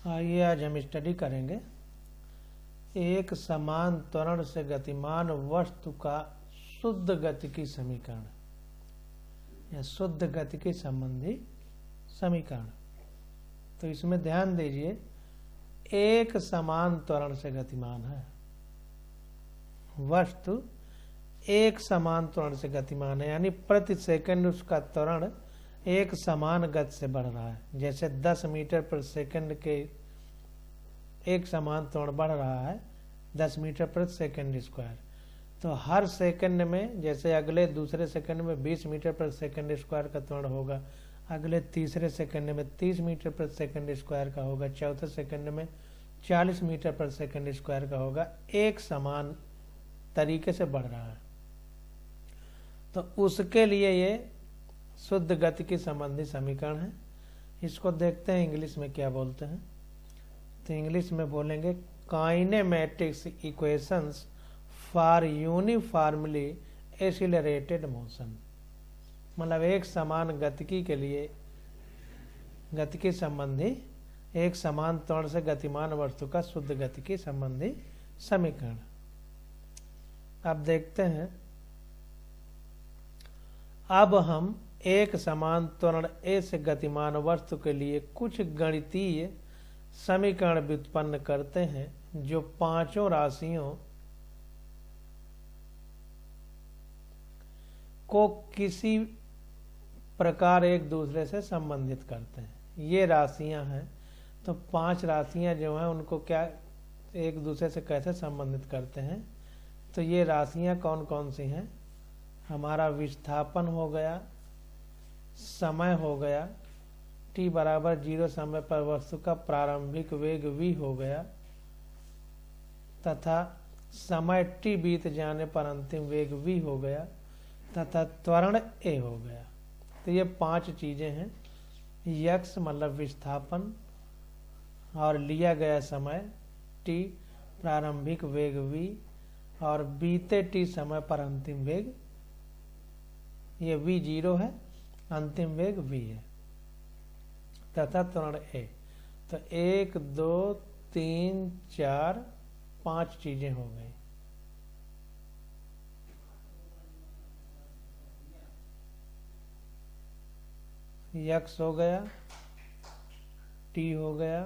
आइए आज हम स्टडी करेंगे एक समान त्वरण से गतिमान वस्तु का शुद्ध गतिकी समीकरण या शुद्ध गतिकी संबंधी समीकरण। तो इसमें ध्यान दीजिए, एक समान त्वरण से गतिमान है, वस्तु एक समान त्वरण से गतिमान है, यानी प्रति सेकंड उसका त्वरण एक समान गति से बढ़ रहा है। जैसे 10 मीटर प्रति सेकंड के एक समान त्वरण बढ़ रहा है 10 मीटर प्रति सेकंड स्क्वायर, तो हर सेकंड में जैसे अगले दूसरे सेकंड में 20 मीटर प्रति सेकंड स्क्वायर का त्वरण होगा, अगले तीसरे सेकंड में 30 मीटर प्रति सेकंड स्क्वायर का होगा, चौथे सेकंड में 40 मीटर प्रति सेकंड स्क्वायर का होगा। एक समान तरीके से बढ़ रहा है, तो उसके लिए ये शुद्ध गति की संबंधी समीकरण है। इसको देखते हैं इंग्लिश में क्या बोलते हैं। तो इंग्लिश में बोलेंगे kinematics equations for uniformly accelerated motion. मतलब एक समान गतिकी के लिए गतिकी संबंधी एक समान त्वरण से गतिमान वस्तु का शुद्ध गतिकी संबंधी समीकरण। अब देखते हैं, अब हम एक समान त्वरण ए से गतिमान वस्तु के लिए कुछ गणितीय समीकरण व्युत्पन्न करते हैं जो पांचों राशियों को किसी प्रकार एक दूसरे से संबंधित करते हैं। ये राशियां हैं, तो 5 राशियां जो हैं उनको क्या एक दूसरे से कैसे संबंधित करते हैं। तो ये राशियां कौन कौन सी हैं? हमारा विस्थापन हो गया, समय हो गया, t बराबर 0 समय पर वस्तु का प्रारंभिक वेग v हो गया, तथा समय t बीत जाने पर अंतिम वेग v हो गया, तथा त्वरण a हो गया। तो ये 5 चीजें हैं। x मतलब विस्थापन और लिया गया समय t, प्रारंभिक वेग v और बीते t समय पर अंतिम वेग, ये v 0 है, अंतिम वेग v है, तथा त्वरण a। तो 1 2 3 4 5 चीजें हो गई। x हो गया, t हो गया,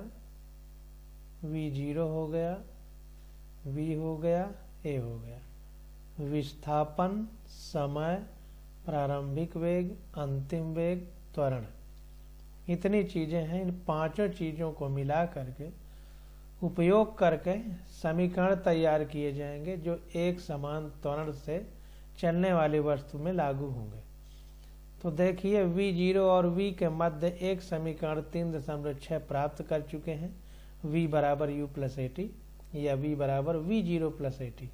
v 0 हो गया, v हो गया, a हो गया। विस्थापन, समय, प्रारंभिक वेग, अंतिम वेग, त्वरण, इतनी चीजें हैं। इन 5 चीजों को मिला करके उपयोग करके समीकरण तैयार किए जाएंगे जो एक समान त्वरण से चलने वाली वस्तु में लागू होंगे। तो देखिए, v0 और v के मध्य एक समीकरण 3.6 प्राप्त कर चुके हैं। v बराबर u प्लस ए टी या v बराबर v0 प्लस ए टी,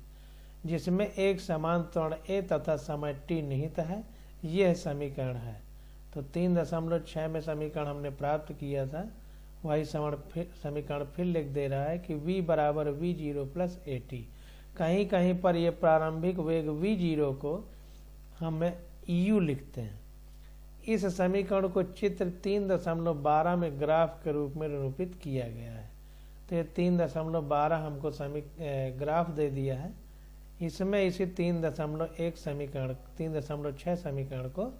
जिसमें एक समान त्वरण a तथा समय t निहित है। यह समीकरण है। तो 3.6 में समीकरण हमने प्राप्त किया था, वही समीकरण फिर लिख दे रहा है कि v बराबर v0 प्लस ए टी। कहीं कहीं पर यह प्रारंभिक वेग v0 को हम u लिखते हैं। इस समीकरण को चित्र 3.12 में ग्राफ के रूप में निरूपित किया गया है। तो ये 3.12 हमको ग्राफ दे दिया है। इसमें इसी 3.1 समीकरण 3.6 समीकरण को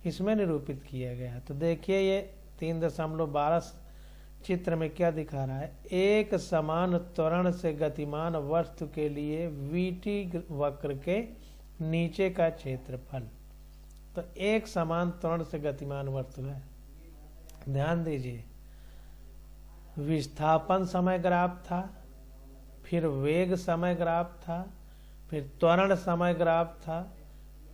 इसमें निरूपित किया गया है। तो देखिए, ये 3.12 चित्र में क्या दिखा रहा है? एक समान त्वरण से गतिमान वस्तु के लिए vt वक्र के नीचे का क्षेत्रफल। तो एक समान त्वरण से गतिमान वस्तु है। ध्यान दीजिए, विस्थापन समय ग्राफ था, फिर वेग समय ग्राफ था, फिर त्वरण समय ग्राफ था।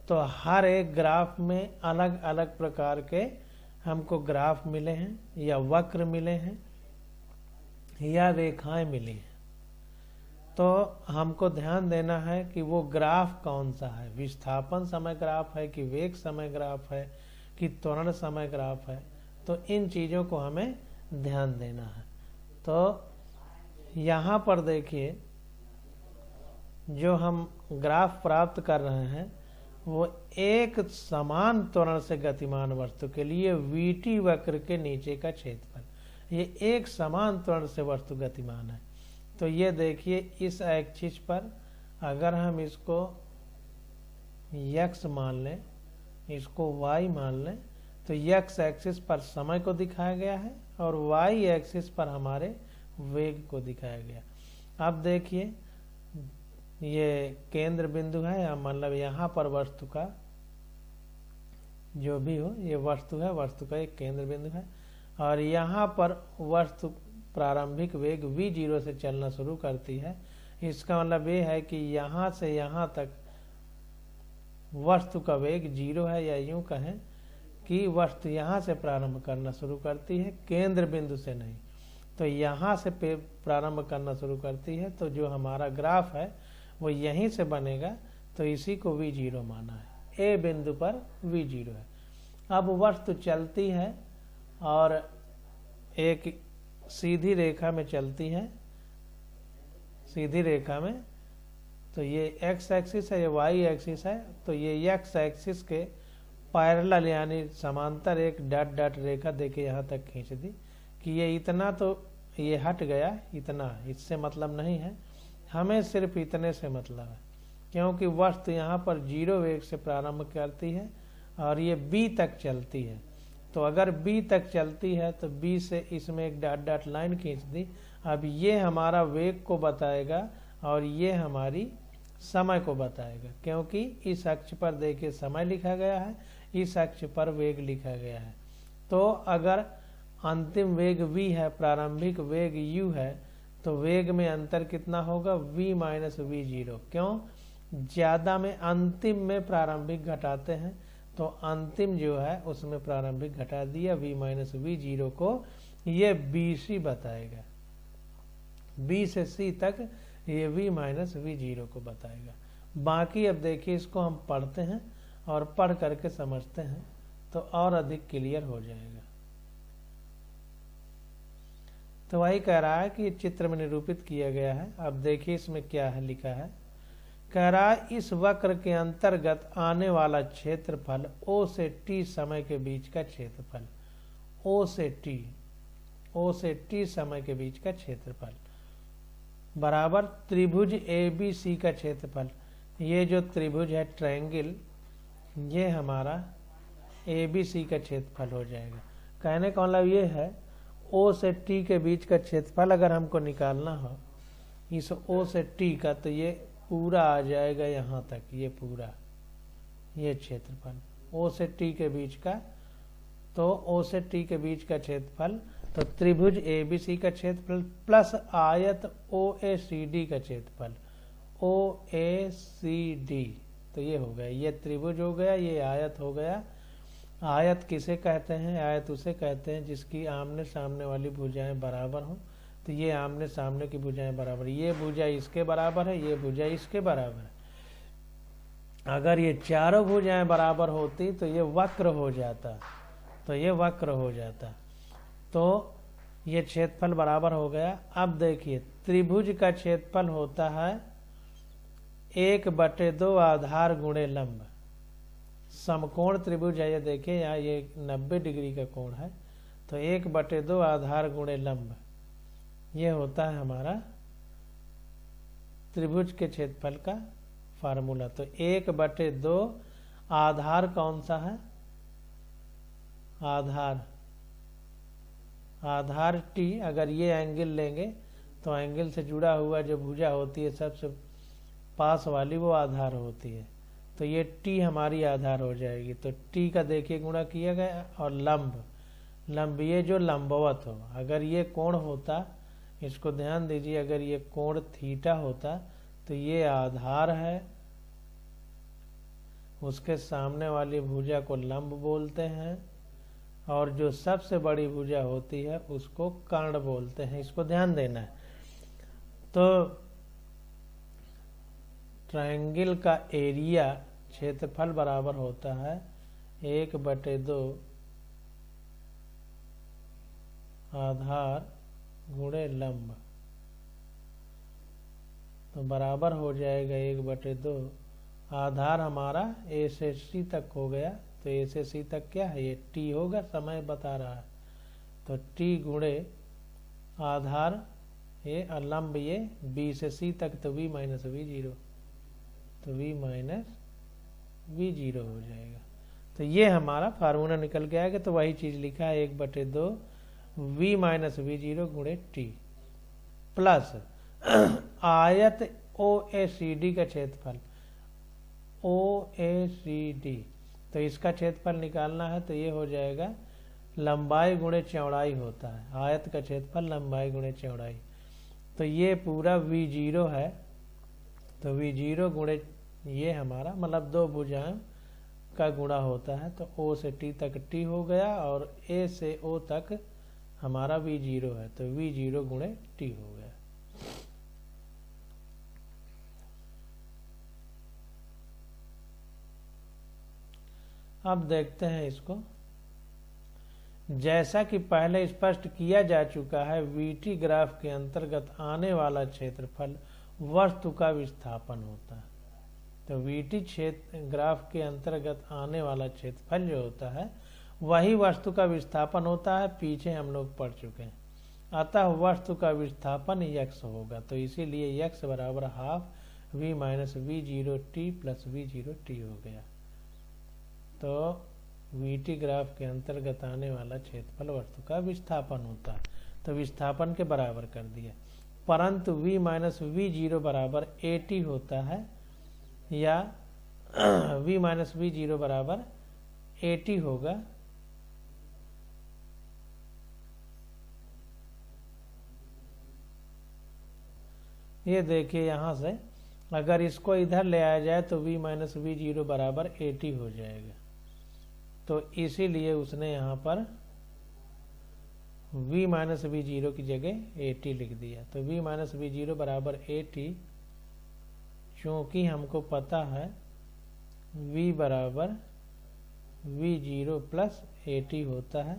तो हर एक ग्राफ में अलग अलग प्रकार के हमको ग्राफ मिले हैं, या वक्र मिले हैं, या रेखाएं मिली हैं। तो हमको ध्यान देना है कि वो ग्राफ कौन सा है, विस्थापन समय ग्राफ है कि वेग समय ग्राफ है कि त्वरण समय ग्राफ है। तो इन चीजों को हमें ध्यान देना है। तो यहाँ पर देखिए, जो हम ग्राफ प्राप्त कर रहे हैं वो एक समान त्वरण से गतिमान वस्तु के लिए वीटी वक्र के नीचे का क्षेत्रफल, ये एक समान त्वरण से वस्तु गतिमान है। तो ये देखिए इस एक्सिस पर अगर हम इसको x मान लें, इसको y मान लें, तो x एक्सिस पर समय को दिखाया गया है और y एक्सिस पर हमारे वेग को दिखाया गया। अब देखिए ये केंद्र बिंदु है, या मतलब यहाँ पर वस्तु का जो भी हो, ये वस्तु है, वस्तु का एक केंद्र बिंदु है और यहाँ पर वस्तु प्रारंभिक वेग v0 से चलना शुरू करती है। इसका मतलब ये है कि यहाँ से यहाँ तक वस्तु का वेग 0 है, या यूं कहें कि वस्तु यहाँ से प्रारंभ करना शुरू करती है, केंद्र बिंदु से नहीं। तो यहाँ से प्रारंभ करना शुरू करती है, तो जो हमारा ग्राफ है वो यहीं से बनेगा, तो इसी को v0 माना है। ए बिंदु पर v0 है। अब वस्तु चलती है और एक सीधी रेखा में चलती है, सीधी रेखा में, तो ये x एक्सिस है, ये y एक्सिस है, तो ये x एक्सिस के पैरेलल यानी समांतर एक डॉट डॉट रेखा देके यहाँ तक खींच दी कि ये इतना, तो ये हट गया इतना, इससे मतलब नहीं है, हमें सिर्फ इतने से मतलब है, क्योंकि वस्तु यहाँ पर 0 वेग से प्रारंभ करती है और ये b तक चलती है। तो अगर b तक चलती है तो b से इसमें एक डॉट डॉट लाइन खींच दी। अब ये हमारा वेग को बताएगा और ये हमारी समय को बताएगा, क्योंकि इस अक्ष पर देखिए समय लिखा गया है, इस अक्ष पर वेग लिखा गया है। तो अगर अंतिम वेग v है, प्रारंभिक वेग u है, तो वेग में अंतर कितना होगा, v माइनस v0। क्यों, ज्यादा में अंतिम में प्रारंभिक घटाते हैं, तो अंतिम जो है उसमें प्रारंभिक घटा दिया, v माइनस v0 को ये bc बताएगा, b से c तक ये v माइनस v0 को बताएगा। बाकी अब देखिए इसको हम पढ़ते हैं और पढ़ करके समझते हैं तो और अधिक क्लियर हो जाएगा। तो वही कह रहा है कि ये चित्र में निरूपित किया गया है। अब देखिए इसमें क्या है लिखा है, कह रहा है इस वक्र के अंतर्गत आने वाला क्षेत्रफल O से T समय के बीच का क्षेत्रफल, O से T समय के बीच का क्षेत्रफल बराबर त्रिभुज ABC का क्षेत्रफल। ये जो त्रिभुज है ट्रायंगल, ये हमारा ABC का क्षेत्रफल हो जाएगा। कहने का मतलब ये है O से T के बीच का क्षेत्रफल अगर हमको निकालना हो इस O से T का, तो ये पूरा आ जाएगा यहाँ तक, ये पूरा ये क्षेत्रफल O से T के बीच का। तो O से T के बीच का क्षेत्रफल तो त्रिभुज ABC का क्षेत्रफल प्लस आयत OACD का क्षेत्रफल, OACD, तो ये हो गया, ये त्रिभुज हो गया, ये आयत हो गया। आयत किसे कहते हैं, आयत उसे कहते हैं जिसकी आमने सामने वाली भुजाएं बराबर हों। तो ये आमने सामने की भुजाएं बराबर, ये भुजा इसके बराबर है, ये भुजा इसके बराबर है। अगर ये चारों भुजाएं बराबर होती तो ये वक्र हो जाता, तो ये वक्र हो जाता। तो ये क्षेत्रफल बराबर हो गया। अब देखिए त्रिभुज का क्षेत्रफल होता है 1/2 आधार गुणे लंब। समकोण त्रिभुज है, ये देखिए यहाँ ये 90 डिग्री का कोण है, तो 1/2 आधार गुणे लंब ये होता है हमारा त्रिभुज के क्षेत्रफल का फार्मूला। तो 1/2 आधार कौन सा है, आधार T। अगर ये एंगल लेंगे तो एंगल से जुड़ा हुआ जो भुजा होती है सबसे पास वाली वो आधार होती है, तो ये T हमारी आधार हो जाएगी। तो T का देखिए गुणा किया गया और लंब ये जो लंबवत हो, अगर ये कोण होता, इसको ध्यान दीजिए, अगर ये कोण थीटा होता तो ये आधार है, उसके सामने वाली भुजा को लंब बोलते हैं और जो सबसे बड़ी भुजा होती है उसको कर्ण बोलते हैं। इसको ध्यान देना है। तो ट्रायंगल का एरिया क्षेत्रफल बराबर होता है 1/2 आधार गुणे लंब, तो बराबर हो जाएगा 1/2। आधार हमारा A से C तक हो गया, तो A से C तक क्या है, ये T होगा, समय बता रहा है, तो T गुणे आधार ये और लंब ये बी से सी तक, तो v माइनस वी जीरो, तो v माइनस वी जीरो हो जाएगा। तो ये हमारा फार्मूला निकल के आएगा। तो वही चीज लिखा है 1/2 v माइनस वी जीरो गुणे टी प्लस आयत OACD का क्षेत्रफल, OACD, तो इसका क्षेत्रफल निकालना है। तो ये हो जाएगा लंबाई गुणे चौड़ाई होता है, आयत का क्षेत्रफल लंबाई गुणे चौड़ाई। तो ये पूरा v0 है, तो v0 गुणे ये हमारा मतलब दो भुजाओं का गुणा होता है। तो O से T तक T हो गया और A से O तक हमारा v0 है, तो v0 गुणे T हो गया। अब देखते हैं इसको। जैसा कि पहले स्पष्ट किया जा चुका है, VT ग्राफ के अंतर्गत आने वाला क्षेत्रफल वस्तु का विस्थापन होता है। तो VT क्षेत्र ग्राफ के अंतर्गत आने वाला क्षेत्रफल जो होता है वही वस्तु का विस्थापन होता है, पीछे हम लोग पढ़ चुके हैं। अतः वस्तु का विस्थापन x होगा। तो इसीलिए x बराबर half v minus v zero T plus v zero T हो गया। तो VT ग्राफ के अंतर्गत आने वाला क्षेत्रफल वस्तु का विस्थापन होता है, तो विस्थापन के बराबर कर दिया। परंतु v माइनस वी जीरो बराबर AT होता है, या v माइनस वी जीरो बराबर AT होगा। ये देखिए यहाँ से अगर इसको इधर ले आया जाए तो v माइनस वी जीरो बराबर AT हो जाएगा। तो इसीलिए उसने यहाँ पर v माइनस वी जीरो की जगह AT लिख दिया। तो v माइनस वी जीरो बराबर AT, चूँकि हमको पता है v बराबर वी जीरो प्लस AT होता है,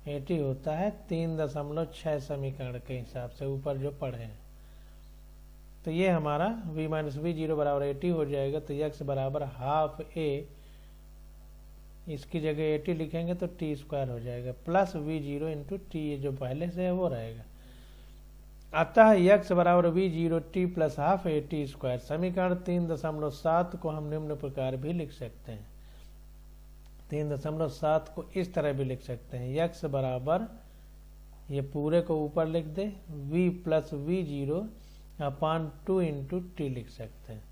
AT होता है 3.6 समीकरण के हिसाब से ऊपर जो पढ़े हैं। तो ये हमारा v माइनस वी जीरो बराबर AT हो जाएगा। तो x बराबर हाफ a, इसकी जगह AT लिखेंगे तो t स्क्वायर हो जाएगा, plus v zero into T, ये जो पहले से है वो रहेगा। अतः x बराबर v zero T plus half AT square. समीकरण 3.7 को हम निम्न प्रकार भी लिख सकते हैं। 3.7 को इस तरह भी लिख सकते हैं, x बराबर ये पूरे को ऊपर लिख दे v plus v zero upon 2 into T लिख सकते हैं।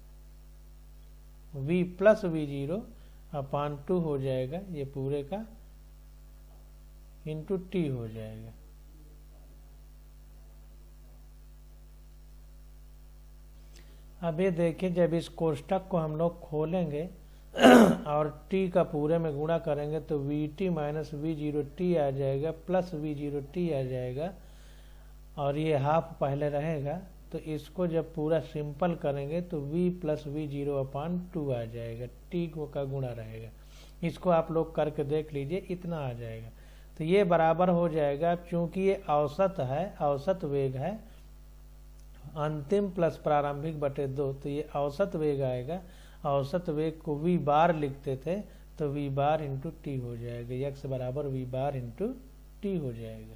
v plus v zero upon 2 हो जाएगा, ये पूरे का इंटू टी हो जाएगा। अब ये देखिए, जब इस कोष्टक को हम लोग खोलेंगे और t का पूरे में गुणा करेंगे तो vt minus v zero t आ जाएगा प्लस वी जीरो टी आ जाएगा, और ये हाफ पहले रहेगा। तो इसको जब पूरा सिंपल करेंगे तो v plus v zero upon 2 आ जाएगा, t का गुणा रहेगा। इसको आप लोग करके देख लीजिए, इतना आ जाएगा। तो ये बराबर हो जाएगा, चूंकि ये औसत है, औसत वेग है, अंतिम प्लस प्रारंभिक बटे 2, तो ये औसत वेग आएगा। औसत वेग को v बार लिखते थे, तो v बार इंटू टी हो जाएगा, x बराबर v बार इंटू टी हो जाएगा।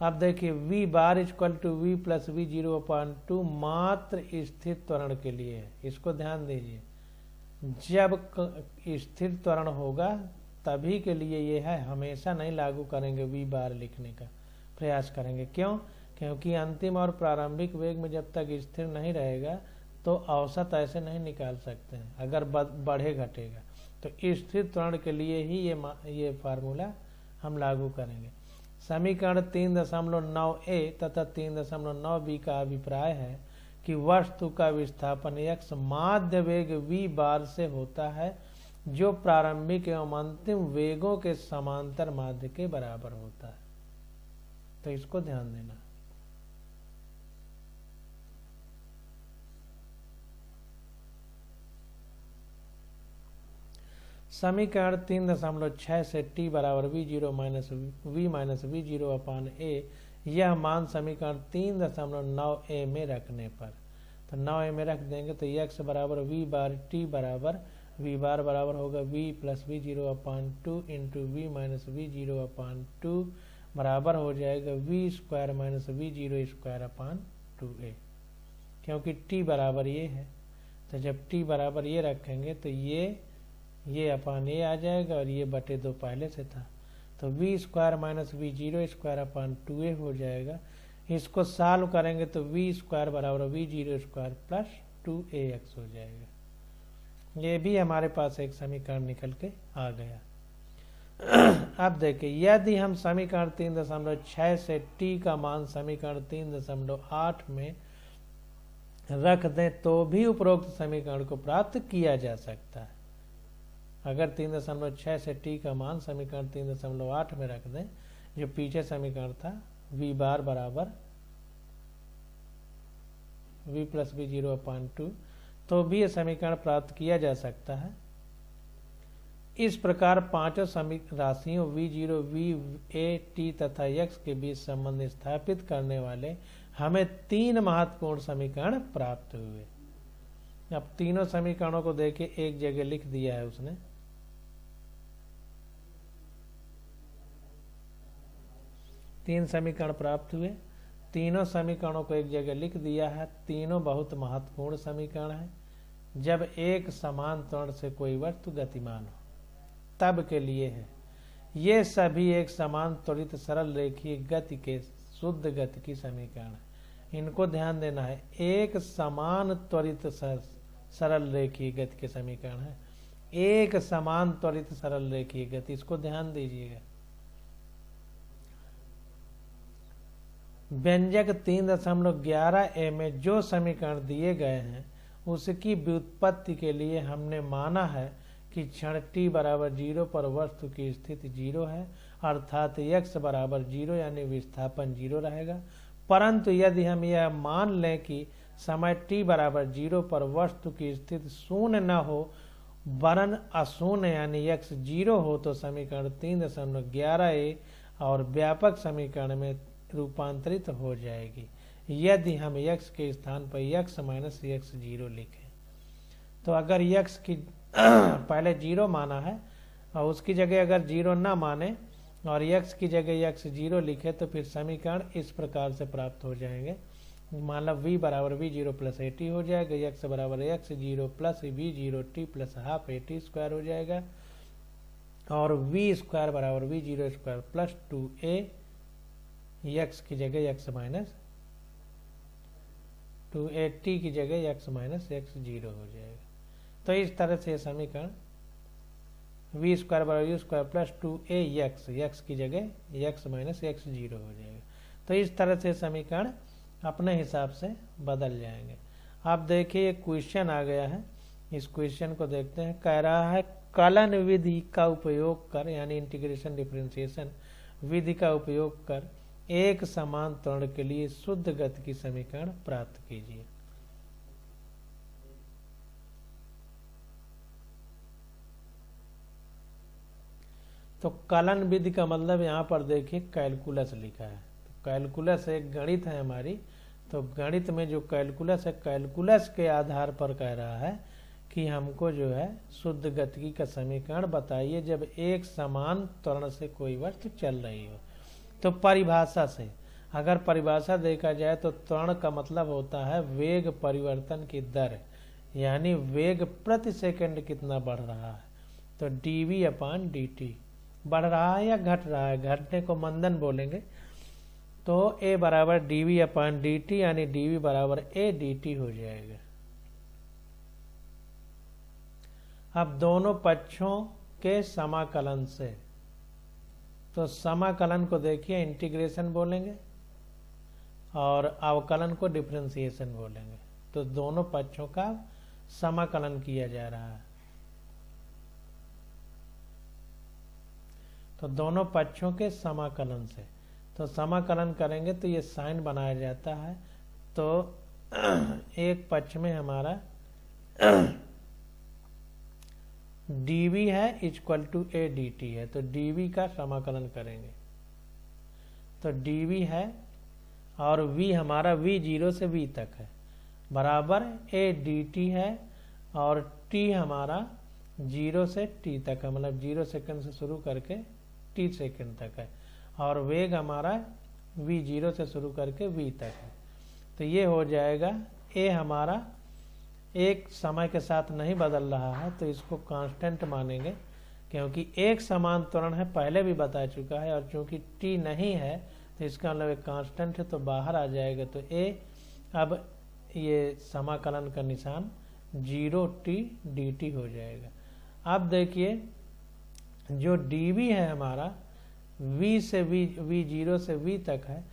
अब देखिए v bar equal to v plus v zero upon 2 मात्र स्थिर त्वरण के लिए है। इसको ध्यान दीजिए, जब स्थिर त्वरण होगा तभी के लिए ये है, हमेशा नहीं लागू करेंगे v बार लिखने का प्रयास करेंगे। क्यों? क्योंकि अंतिम और प्रारंभिक वेग में जब तक स्थिर नहीं रहेगा तो औसत ऐसे नहीं निकाल सकते हैं, अगर बढ़े घटेगा। तो स्थिर त्वरण के लिए ही ये फार्मूला हम लागू करेंगे। समीकरण 3.9a तथा 3.9b का अभिप्राय है कि वस्तु का विस्थापन x माध्य वेग v बार से होता है, जो प्रारंभिक एवं अंतिम वेगों के समांतर माध्य के बराबर होता है। तो इसको ध्यान देना। समीकरण 3.6 से t बराबर v zero minus v zero upon a, यह मान समीकरण 3.9a में रखने पर, तो 9a में रख देंगे तो x बराबर v बार t बराबर वी बार बराबर होगा v plus v zero upon two into v minus v zero upon two बराबर हो जाएगा v square minus v zero square upon 2a, क्योंकि t बराबर ये है। तो जब t बराबर ये रखेंगे तो ये अपान ए आ जाएगा और ये बटे 2 पहले से था, तो v square minus v zero square upon 2a हो जाएगा। इसको सॉल्व करेंगे तो वी स्क्वायर बराबर v zero square plus 2ax हो जाएगा। ये भी हमारे पास एक समीकरण निकल के आ गया। अब देखिए, यदि हम समीकरण 3.6 से t का मान समीकरण 3.8 में रख दें तो भी उपरोक्त समीकरण को प्राप्त किया जा सकता है। अगर 3.6 से t का मान समीकरण 3.8 में रख दें, जो पीछे समीकरण था v बार बराबर v plus v zero upon 2, तो भी यह समीकरण प्राप्त किया जा सकता है। इस प्रकार पांचों राशियों v0, v, a, t तथा x के बीच संबंध स्थापित करने वाले हमें 3 महत्वपूर्ण समीकरण प्राप्त हुए। अब तीनों समीकरणों को देखिए, एक जगह लिख दिया है उसने। तीन समीकरण प्राप्त हुए, तीनों समीकरणों को एक जगह लिख दिया है। तीनों बहुत महत्वपूर्ण समीकरण हैं। जब एक समान त्वरण से कोई वस्तु गतिमान हो तब के लिए है। ये सभी एक समान त्वरित सरल रेखीय गति के शुद्ध गति की समीकरण है। इनको ध्यान देना है। एक समान त्वरित सरल रेखीय गति के समीकरण है। एक समान त्वरित सरल रेखीय गति, इसको ध्यान दीजिएगा। व्यंजक 3.11a में जो समीकरण दिए गए हैं उसकी व्युत्पत्ति के लिए हमने माना है कि क्षण t बराबर 0 पर वस्तु की स्थिति 0 है, अर्थात x बराबर 0 यानी विस्थापन 0 रहेगा। परंतु यदि हम यह मान लें कि समय t बराबर 0 पर वस्तु की स्थिति शून्य न हो वरन अशून्य यानी x 0 हो, तो समीकरण 3.11a और व्यापक समीकरण में रूपांतरित हो जाएगी। यदि हम x के स्थान पर x माइनस x 0 लिखें, तो अगर x की पहले 0 माना है और उसकी जगह अगर 0 ना माने और x की जगह x 0 लिखे तो फिर समीकरण इस प्रकार से प्राप्त हो जाएंगे। मतलब v बराबर v zero plus A T हो जाएगा, x बराबर x zero plus v zero T plus half A T square हो जाएगा, और v स्क्वायर बराबर v zero square plus 2a, x की जगह x माइनस 2a, t की जगह x माइनस x 0 हो जाएगा। तो इस तरह से समीकरण v स्क्वायर बराबर u square plus 2ax, x की जगह x माइनस x 0 हो जाएगा। तो इस तरह से समीकरण अपने हिसाब से बदल जाएंगे। आप देखिए, एक क्वेश्चन आ गया है, इस क्वेश्चन को देखते हैं। कह रहा है कलन विधि का उपयोग कर, यानी इंटीग्रेशन डिफरेंशिएशन विधि का उपयोग कर एक समान त्वरण के लिए शुद्ध गति की समीकरण प्राप्त कीजिए। तो कलन विधि का मतलब यहाँ पर देखिए कैलकुलस लिखा है। तो कैलकुलस एक गणित है हमारी, तो गणित में जो कैलकुलस है, कैलकुलस के आधार पर कह रहा है कि हमको जो है शुद्ध गति का समीकरण बताइए जब एक समान त्वरण से कोई वस्तु चल रही हो। तो परिभाषा से अगर परिभाषा देखा जाए तो त्वरण का मतलब होता है वेग परिवर्तन की दर, यानी वेग प्रति सेकंड कितना बढ़ रहा है। तो dv अपान dt बढ़ रहा है या घट रहा है, घटने को मंदन बोलेंगे। तो a बराबर dv अपान dt यानी dv बराबर a dt हो जाएगा। अब दोनों पक्षों के समाकलन से, तो समाकलन को देखिए इंटीग्रेशन बोलेंगे और अवकलन को डिफरेंशिएशन बोलेंगे। तो दोनों पक्षों का समाकलन किया जा रहा है। तो दोनों पक्षों के समाकलन से, तो समाकलन करेंगे तो ये साइन बनाया जाता है। तो एक पक्ष में हमारा dv है इक्वल टू a dt है, तो dv का समाकलन करेंगे तो dv है और v हमारा v0 से v तक है बराबर a dt है, और t हमारा 0 से t तक है, मतलब 0 सेकंड से शुरू करके t सेकंड तक है, और वेग हमारा v 0 से शुरू करके v तक है। तो ये हो जाएगा a हमारा एक समय के साथ नहीं बदल रहा है, तो इसको कांस्टेंट मानेंगे, क्योंकि एक समान त्वरण है, पहले भी बता चुका है, और चूंकि t नहीं है तो इसका मतलब एक कांस्टेंट है, तो बाहर आ जाएगा। तो a अब ये समाकलन का निशान 0t dt हो जाएगा। अब देखिए जो dv है हमारा v से v0 से v तक है,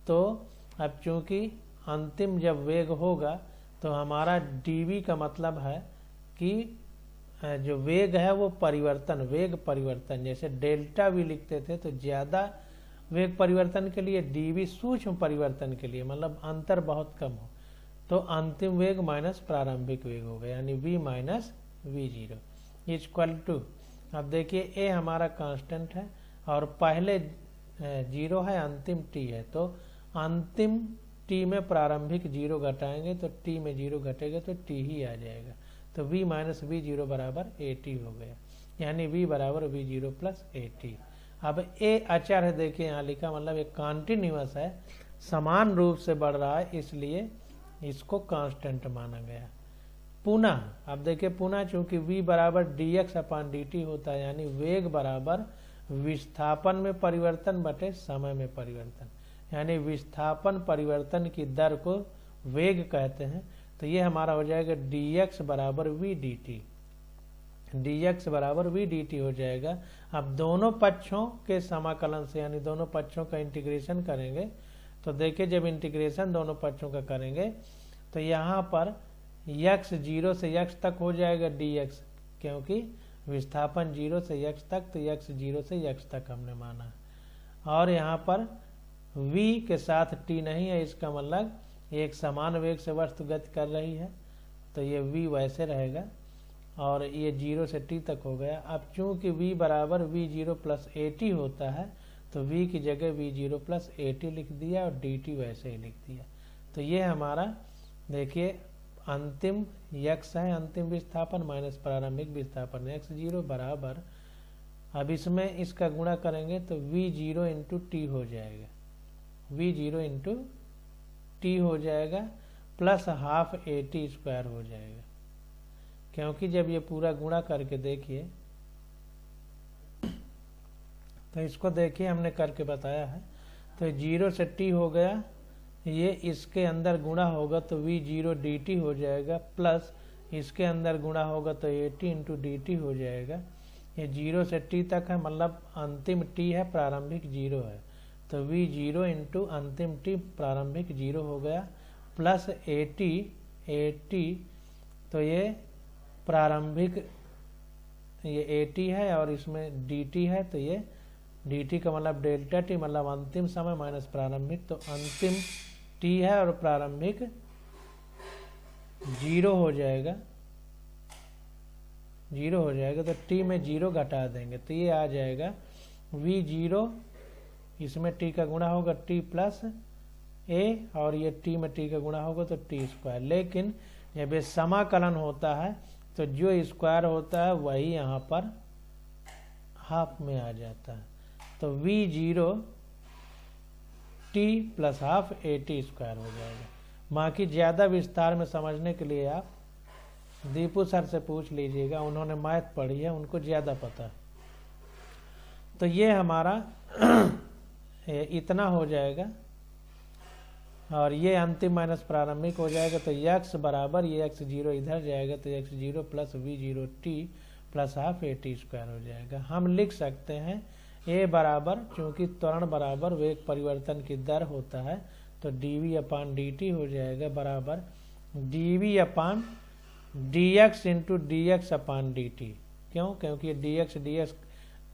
तो अब चूंकि अंतिम जब वेग होगा तो हमारा dv का मतलब है कि जो वेग है वो परिवर्तन, वेग परिवर्तन, जैसे डेल्टा v लिखते थे तो ज्यादा वेग परिवर्तन के लिए, dv सूक्ष्म परिवर्तन के लिए, मतलब अंतर बहुत कम हो, तो अंतिम वेग माइनस प्रारंभिक वेग होगा, यानी v minus v0 equal to, अब देखिए a हमारा कांस्टेंट है और पहले 0 है, अंतिम t है, तो अंतिम t में प्रारंभिक 0 घटाएंगे तो t में 0 घटेगा तो t ही आ जाएगा। तो v माइनस v0 बराबर at हो गया, यानी v बराबर v0 प्लस at। अब a अचर है, देखिए यहाँ लिखा, मतलब एक कॉन्टिन्यूअस है, समान रूप से बढ़ रहा है, इसलिए इसको कांस्टेंट माना गया। पुनः अब देखिए पुनः चूंकि v बराबर dx अपान dt होता है, यानी वेग बराबर विस्थापन में परिवर्तन बटे समय में परिवर्तन, यानी विस्थापन परिवर्तन की दर को वेग कहते हैं। तो ये हमारा हो जाएगा dx बराबर v dt, dx बराबर v dt हो जाएगा। अब दोनों पक्षों के समाकलन से, यानी दोनों पक्षों का इंटीग्रेशन करेंगे, तो देखिए जब इंटीग्रेशन दोनों पक्षों का करेंगे तो यहाँ पर x 0 से x तक हो जाएगा dx, क्योंकि विस्थापन 0 से x तक, तो x 0 से x तक हमने माना, और यहाँ पर v के साथ t नहीं है, इसका मतलब एक समान वेग से वस्तु गति कर रही है, तो ये v वैसे रहेगा, और ये 0 से t तक हो गया। अब चूंकि v बराबर v0 प्लस at होता है, तो v की जगह v0 प्लस at लिख दिया और dt वैसे ही लिख दिया। तो ये हमारा देखिए अंतिम x है, अंतिम विस्थापन माइनस प्रारंभिक विस्थापन x0 बराबर, अब इसमें इसका गुणा करेंगे तो v0 इंटू टी हो जाएगा, v0 इंटू टी हो जाएगा, प्लस हाफ at स्क्वायर हो जाएगा, क्योंकि जब ये पूरा गुणा करके देखिए, तो इसको देखिए हमने करके बताया है, तो 0 से t हो गया, ये इसके अंदर गुणा होगा तो v0 dt हो जाएगा, प्लस इसके अंदर गुणा होगा तो at इंटू dt हो जाएगा। ये 0 से t तक है, मतलब अंतिम t है, प्रारंभिक 0 है, तो v0 इंटू अंतिम t प्रारंभिक 0 हो गया, प्लस at, तो ये प्रारंभिक ये at है और इसमें dt है, तो ये dt का मतलब डेल्टा t, मतलब अंतिम समय माइनस प्रारंभिक, तो अंतिम t है और प्रारंभिक 0 हो जाएगा, 0 हो जाएगा, तो t में 0 घटा देंगे तो ये आ जाएगा v0, इसमें t का गुणा होगा t प्लस a, और ये t में t का गुणा होगा तो t स्क्वायर। लेकिन जब ये समाकलन होता है तो जो स्क्वायर होता है वही यहाँ पर हाफ में आ जाता है, तो v0 t plus half at square हो जाएगा। बाकी ज़्यादा विस्तार में समझने के लिए आप दीपू सर से पूछ लीजिएगा, उन्होंने मैथ पढ़ी है, उनको ज़्यादा पता है। तो ये हमारा इतना हो जाएगा, और ये अंतिम माइनस प्रारंभिक हो जाएगा, तो x बराबर ये x0 इधर जाएगा, तो x0 plus v0 t plus half at square हो जाएगा। हम लिख सकते हैं a बराबर, चूंकि त्वरण बराबर वेग परिवर्तन की दर होता है, तो dv अपान dt हो जाएगा बराबर dv अपान dx इंटू dx अपान dt। क्यों? क्योंकि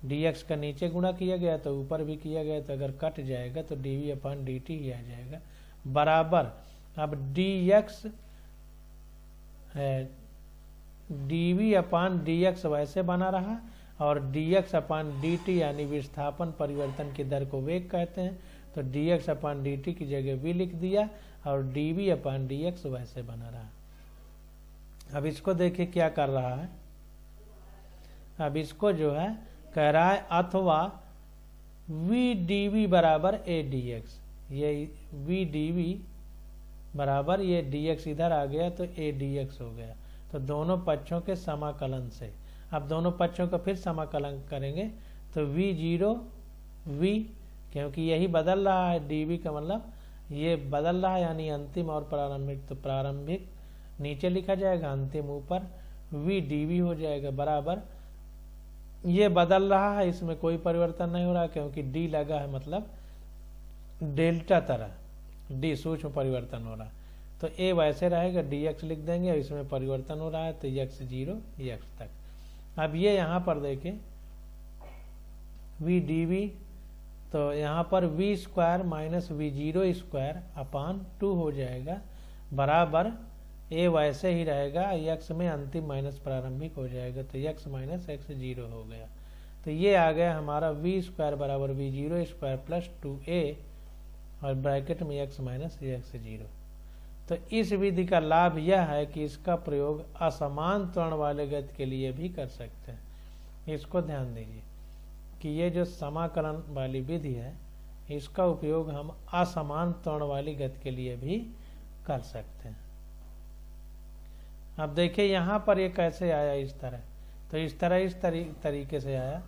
dx का नीचे गुणा किया गया तो ऊपर भी किया गया, तो अगर कट जाएगा तो dv अपान dt ही आ जाएगा, बराबर अब dx है, dv अपान dx वैसे बना रहा, और dx अपान dt यानी विस्थापन परिवर्तन की दर को वेग कहते हैं, तो dx अपान dt की जगह v लिख दिया, और dv अपान dx वैसे बना रहा। अब इसको देखिए क्या कर रहा है, अब इसको जो है कह रहा है अथवा वी डी वी बराबर ए डी एक्स, ये वी डी वी बराबर ये डी एक्स इधर आ गया तो ए डी एक्स हो गया। तो दोनों पक्षों के समाकलन से, अब दोनों पक्षों का फिर समाकलन करेंगे तो वी जीरो वी, क्योंकि यही बदल रहा है, डी वी का मतलब ये बदल रहा है यानी अंतिम और प्रारंभिक, तो प्रारंभिक नीचे लिखा जाएगा, अंतिम ऊपर, वी डी वी हो जाएगा बराबर, ये बदल रहा है, इसमें कोई परिवर्तन नहीं हो रहा क्योंकि डी लगा है, मतलब डेल्टा तरह डी सूक्ष्म परिवर्तन हो रहा है। तो ए वैसे रहेगा, डी एक्स लिख देंगे और इसमें परिवर्तन हो रहा है तो एक्स जीरो एक्स तक। अब ये यहाँ पर देखें वी डी वी, तो यहाँ पर v square minus v zero square upon 2 हो जाएगा बराबर, ए वैसे ही रहेगा, एक्स में अंतिम माइनस प्रारंभिक हो जाएगा तो एक्स माइनस एक्स जीरो हो गया। तो ये आ गया हमारा वी स्क्वायर बराबर v zero square plus 2a और ब्रैकेट में एक्स माइनस एक्स जीरो। तो इस विधि का लाभ यह है कि इसका प्रयोग असमान त्वरण वाले गति के लिए भी कर सकते हैं। इसको ध्यान दीजिए कि ये जो समाकलन वाली विधि है इसका उपयोग हम असमान त्वरण वाली गति के लिए भी कर सकते हैं। अब देखिए यहाँ पर ये कैसे आया इस तरह, तो इस तरीके से आया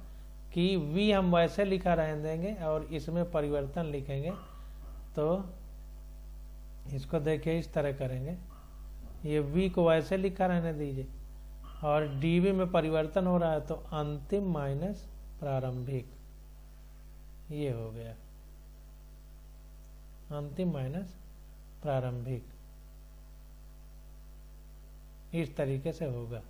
कि v हम वैसे लिखा रहने देंगे और इसमें परिवर्तन लिखेंगे, तो इसको देखिए इस तरह करेंगे, ये v को वैसे लिखा रहने दीजिए और dv में परिवर्तन हो रहा है तो अंतिम माइनस प्रारंभिक, ये हो गया अंतिम माइनस प्रारंभिक, इस तरीके से होगा।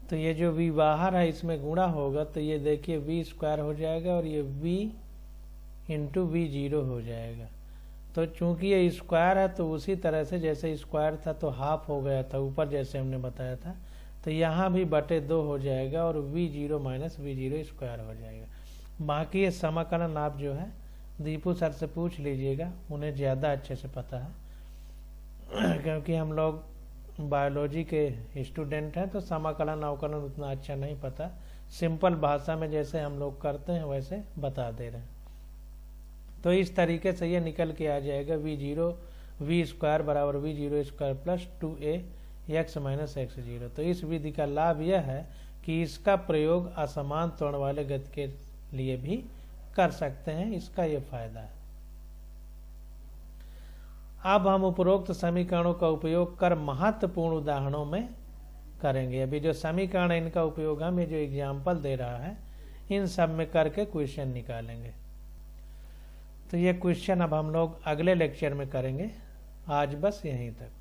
तो ये जो v बाहर है इसमें गुणा होगा तो ये देखिए v स्क्वायर हो जाएगा और ये v इंटू वी जीरो हो जाएगा। तो चूंकि ये स्क्वायर है तो उसी तरह से जैसे स्क्वायर था तो हाफ हो गया था ऊपर जैसे हमने बताया था, तो यहाँ भी बटे 2 हो जाएगा और v zero minus v zero square हो जाएगा। बाकी ये समाकलन आप जो है दीपू सर से पूछ लीजिएगा, उन्हें ज़्यादा अच्छे से पता है क्योंकि हम लोग बायोलॉजी के स्टूडेंट हैं तो समाकलन अवकलन उतना अच्छा नहीं पता, सिंपल भाषा में जैसे हम लोग करते हैं वैसे बता दे रहे हैं। तो इस तरीके से ये निकल के आ जाएगा वी जीरो वी स्क्वायर बराबर v zero square plus 2a x minus x zero. तो इस विधि का लाभ यह है कि इसका प्रयोग असमान त्वरण वाले गति के लिए भी कर सकते हैं, इसका ये फायदा है। अब हम उपरोक्त समीकरणों का उपयोग कर महत्वपूर्ण उदाहरणों में करेंगे। अभी जो समीकरण इनका उपयोग हम ये जो एग्जाम्पल दे रहा है इन सब में करके क्वेश्चन निकालेंगे। तो ये क्वेश्चन अब हम लोग अगले लेक्चर में करेंगे। आज बस यहीं तक।